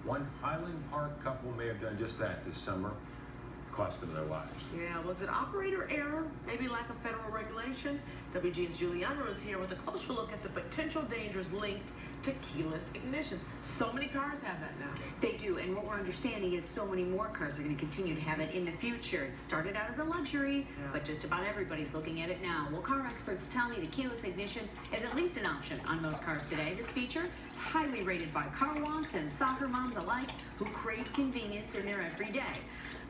One Highland Park couple may have done just that this summer, cost them their lives. Yeah, was it operator error? Maybe lack of federal regulation? WGN's Juliana is here with a closer look at the potential dangers linked to keyless ignitions. So many cars have that now. They do, and what we're understanding is so many more cars are going to continue to have it in the future. It started out as a luxury, but just about everybody's looking at it now. Well, car experts tell me the keyless ignition is at least an option on most cars today. This feature is highly rated by car wonks and soccer moms alike who crave convenience in their everyday.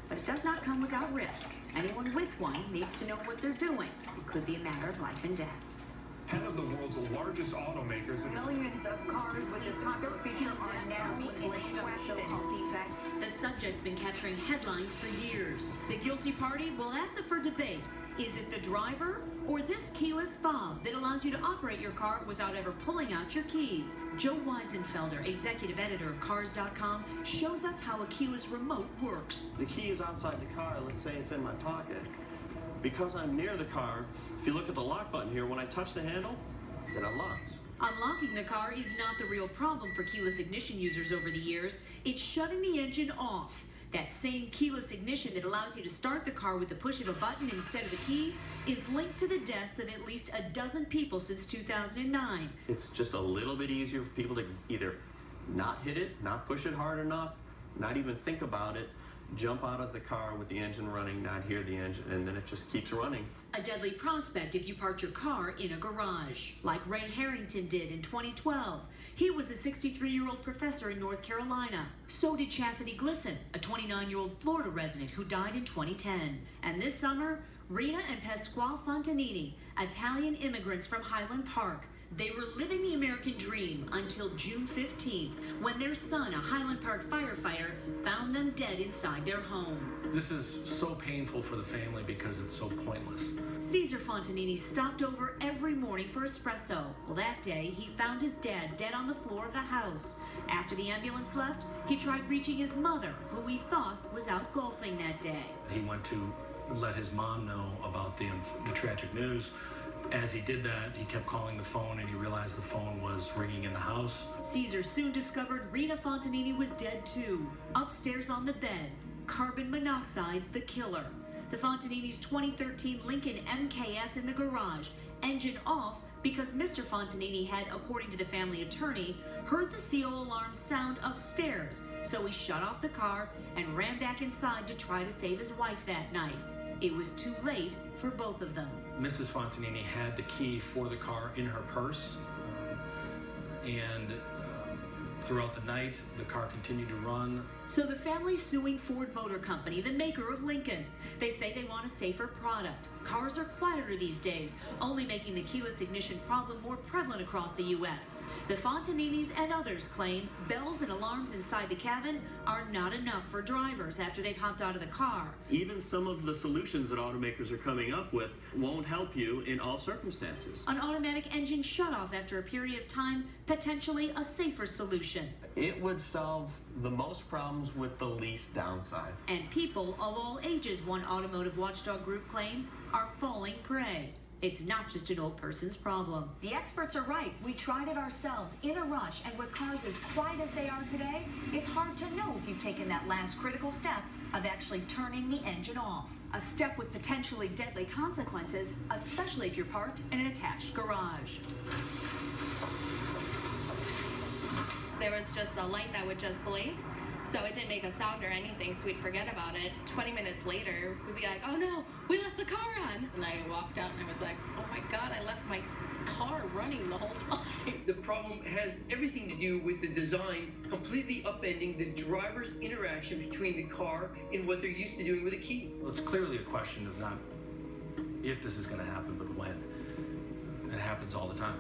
But it does not come without risk. Anyone with one needs to know what they're doing. It could be a matter of life and death. 10 of the world's largest automakers. Millions of cars with this popular feature are now in question. Defect. The subject's been capturing headlines for years. The guilty party? Well, that's up for debate. Is it the driver or this keyless fob that allows you to operate your car without ever pulling out your keys? Joe Weisenfelder, executive editor of Cars.com, shows us how a keyless remote works. The key is outside the car. Let's say it's in my pocket. Because I'm near the car, if you look at the lock button here, when I touch the handle, it unlocks. Unlocking the car is not the real problem for keyless ignition users over the years. It's shutting the engine off. That same keyless ignition that allows you to start the car with the push of a button instead of a key is linked to the deaths of at least a dozen people since 2009. It's just a little bit easier for people to either not hit it, not push it hard enough, not even think about it, jump out of the car with the engine running, not hear the engine, and then it just keeps running. A deadly prospect if you parked your car in a garage, like Ray Harrington did in 2012. He was a 63-year-old professor in North Carolina. So did Chastity Glisson, a 29-year-old Florida resident who died in 2010. And this summer, Rina and Pasquale Fontanini, Italian immigrants from Highland Park. They were living the American dream until June 15th, when their son, a Highland Park firefighter, found them dead inside their home. This is so painful for the family because it's so pointless. Caesar Fontanini stopped over every morning for espresso. Well, that day, he found his dad dead on the floor of the house. After the ambulance left, he tried reaching his mother, who he thought was out golfing that day. He went to let his mom know about the tragic news. As he did that, he kept calling the phone and he realized the phone was ringing in the house. Caesar soon discovered Rina Fontanini was dead too. Upstairs on the bed, carbon monoxide, the killer. The Fontanini's 2013 Lincoln MKS in the garage, engine off because Mr. Fontanini had, according to the family attorney, heard the CO alarm sound upstairs. So he shut off the car and ran back inside to try to save his wife that night. It was too late for both of them. Mrs. Fontanini had the key for the car in her purse, and throughout the night, the car continued to run. So the family's suing Ford Motor Company, the maker of Lincoln. They say they want a safer product. Cars are quieter these days, only making the keyless ignition problem more prevalent across the U.S. The Fontaninis and others claim bells and alarms inside the cabin are not enough for drivers after they've hopped out of the car. Even some of the solutions that automakers are coming up with won't help you in all circumstances. An automatic engine shutoff after a period of time, potentially a safer solution. It would solve the most problems with the least downside. And people of all ages, one automotive watchdog group claims, are falling prey. It's not just an old person's problem. The experts are right. We tried it ourselves in a rush, and with cars as quiet as they are today, it's hard to know if you've taken that last critical step of actually turning the engine off. A step with potentially deadly consequences, especially if you're parked in an attached garage. There was just a light that would just blink, so it didn't make a sound or anything, so we'd forget about it. 20 minutes later, we'd be like, oh no, we left the car on. And I walked out and I was like, oh my God, I left my car running the whole time. The problem has everything to do with the design completely upending the driver's interaction between the car and what they're used to doing with a key. Well, it's clearly a question of not if this is going to happen, but when. It happens all the time.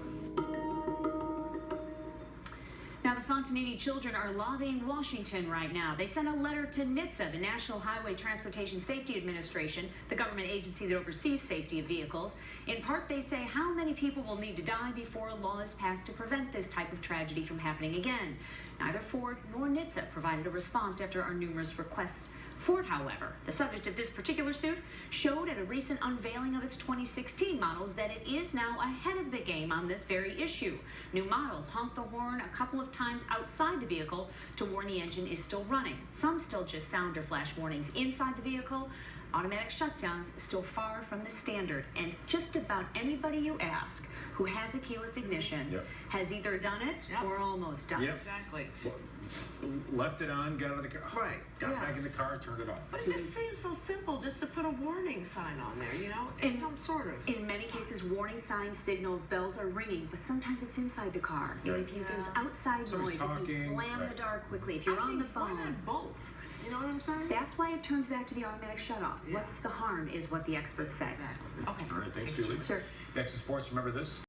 Now, the Fontanini children are lobbying Washington right now. They sent a letter to NHTSA, the National Highway Transportation Safety Administration, the government agency that oversees safety of vehicles. In part, they say how many people will need to die before a law is passed to prevent this type of tragedy from happening again. Neither Ford nor NHTSA provided a response after our numerous requests Ford, however, the subject of this particular suit, showed at a recent unveiling of its 2016 models that it is now ahead of the game on this very issue. New models honk the horn a couple of times outside the vehicle to warn the engine is still running. Some still just sound or flash warnings inside the vehicle. Automatic shutdowns still far from the standard, and just about anybody you ask who has a keyless ignition Yep. has either done it or almost done Yep. it. Exactly. Left it on, got out of the car. Right, Got yeah. back in the car, turned it off. But it just seems so simple just to put a warning sign on there, you know? In- Some sort of. In many cases, warning signs, signals, bells are ringing, but sometimes it's inside the car. And Right. if you, there's Yeah. outside Somebody's noise, if you talking, slam the right. door quickly, if you're I on the think, why phone. not both? You know what I'm saying? That's why it turns back to the automatic shutoff. Yeah. What's the harm is what the experts say. Exactly. Okay. All right, thanks, Julie. Sir. Next in sports, remember this?